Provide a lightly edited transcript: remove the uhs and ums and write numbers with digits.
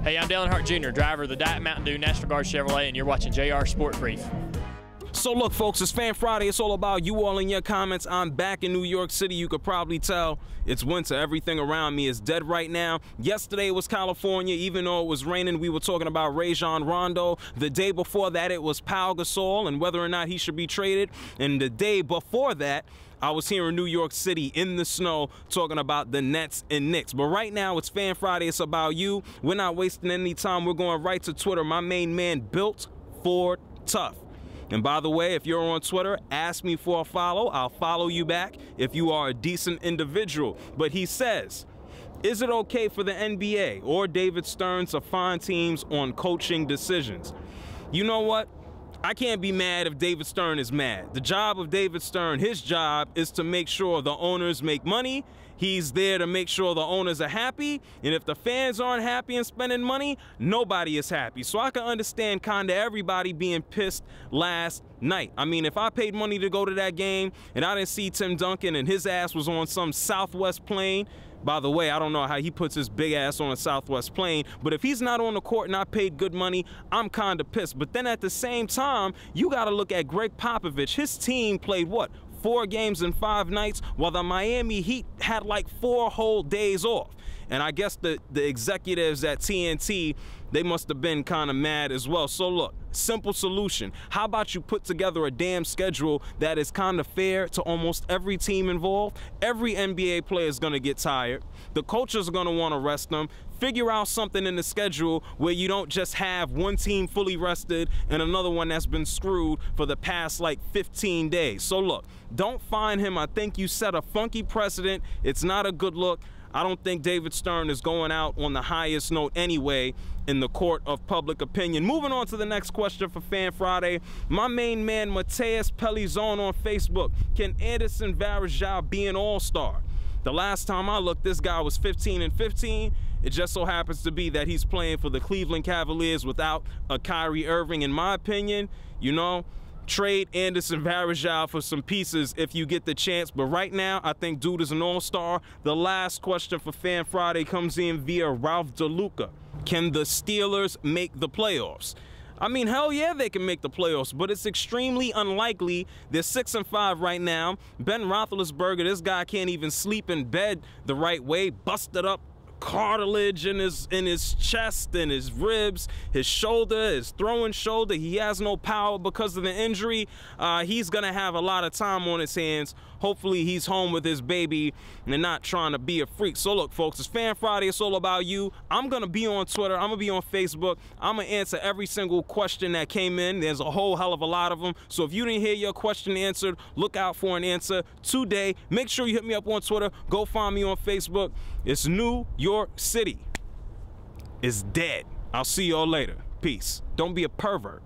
Hey, I'm Dalen Hart Jr., driver of the Diet Mountain Dew National Guard Chevrolet, and you're watching JR Sport Brief. So look, folks, it's Fan Friday. It's all about you all in your comments. I'm back in New York City. You could probably tell it's winter. Everything around me is dead right now. Yesterday was California. Even though it was raining, we were talking about Rajon Rondo. The day before that, it was Pau Gasol and whether or not he should be traded. And the day before that, I was here in New York City in the snow talking about the Nets and Knicks. But right now, it's Fan Friday. It's about you. We're not wasting any time. We're going right to Twitter. My main man, Built Ford Tough. And by the way, if you're on Twitter, ask me for a follow. I'll follow you back if you are a decent individual. But he says, is it okay for the NBA or David Stern to fine teams on coaching decisions? You know what? I can't be mad if David Stern is mad. The job of David Stern, his job is to make sure the owners make money. He's there to make sure the owners are happy. And if the fans aren't happy and spending money, nobody is happy. So I can understand kind of everybody being pissed last night. I mean, if I paid money to go to that game and I didn't see Tim Duncan and his ass was on some Southwest plane. By the way, I don't know how he puts his big ass on a Southwest plane, but if he's not on the court and I paid good money, I'm kind of pissed. But then at the same time, you got to look at Gregg Popovich. His team played what? 4 games in 5 nights, while the Miami Heat had like 4 whole days off. And I guess the executives at TNT, they must have been kind of mad as well. So look, simple solution. How about you put together a damn schedule that is kind of fair to almost every team involved? Every NBA player is going to get tired. The coaches are going to want to rest them. Figure out something in the schedule where you don't just have one team fully rested and another one that's been screwed for the past like 15 days. So look, don't fine him. I think you set a funky precedent. It's not a good look. I don't think David Stern is going out on the highest note anyway in the court of public opinion. Moving on to the next question for Fan Friday. My main man, Mateus Pelizon on Facebook. Can Anderson Varejao be an all-star? The last time I looked, this guy was 15-15. It just so happens to be that he's playing for the Cleveland Cavaliers without a Kyrie Irving. In my opinion, you know, trade Anderson Varejao for some pieces if you get the chance. But right now, I think dude is an all-star. The last question for Fan Friday comes in via Ralph DeLuca. Can the Steelers make the playoffs? I mean, hell yeah, they can make the playoffs, but it's extremely unlikely. They're 6-5 right now. Ben Roethlisberger, this guy can't even sleep in bed the right way. Busted up cartilage in his chest and his ribs, his shoulder, his throwing shoulder. He has no power because of the injury. He's gonna have a lot of time on his hands. Hopefully he's home with his baby and not trying to be a freak. So look, folks, it's Fan Friday. It's all about you. I'm gonna be on Twitter. I'm gonna be on Facebook. I'm gonna answer every single question that came in. There's a whole hell of a lot of them. So if you didn't hear your question answered, look out for an answer today. Make sure you hit me up on Twitter. Go find me on Facebook. It's New York City is dead. I'll see y'all later. Peace. Don't be a pervert.